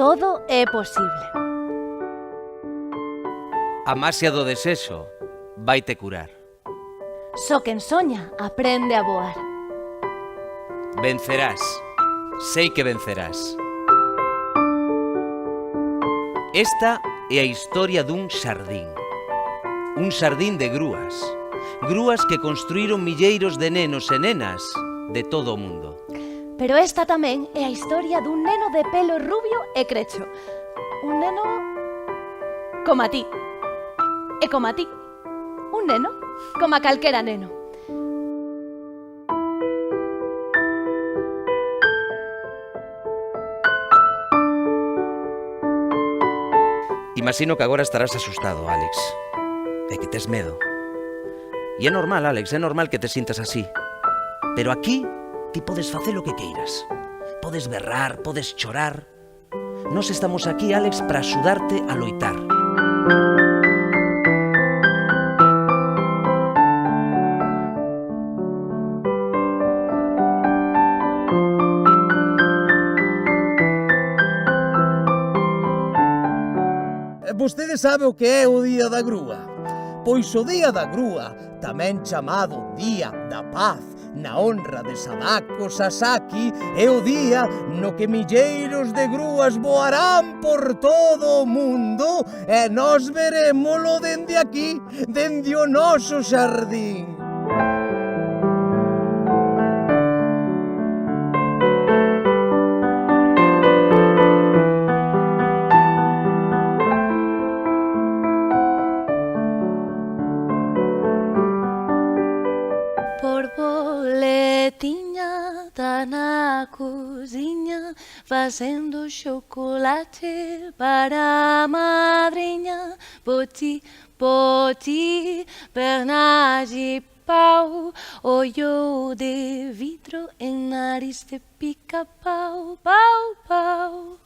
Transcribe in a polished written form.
todo é posible. A maxia do desexo vaite curar. Só quen soña aprende a voar. Vencerás. Sei que vencerás. Esta é a historia dun xardín. Un xardín de grúas. Grúas que construíron milleiros de nenos e nenas de todo o mundo. Pero esta tamén é a historia dun neno de pelo rubio e crecho. Un neno como a ti. E como a ti. Un neno como a calquera neno. Imagino que agora estarás asustado, Alex. E que tes medo. E é normal, Alex, é normal que te sintas así. Pero aquí ti podes facer o que queiras. Podes berrar, podes chorar. Nós estamos aquí, Alex, para axudarte a loitar. Vostede sabe o que é o Día da Grúa? Pois o Día da Grúa, tamén chamado Día da Paz, na honra de Sadako Sasaki, é o día no que milleiros de grúas voarán por todo o mundo e nós verémolo dende aquí, dende o noso xardín. Borboletiña tá na cozinha fazendo chocolate para a madrinha. Poti, poti, perna de pau, olho de vidro em nariz de pica-pau, pau, pau.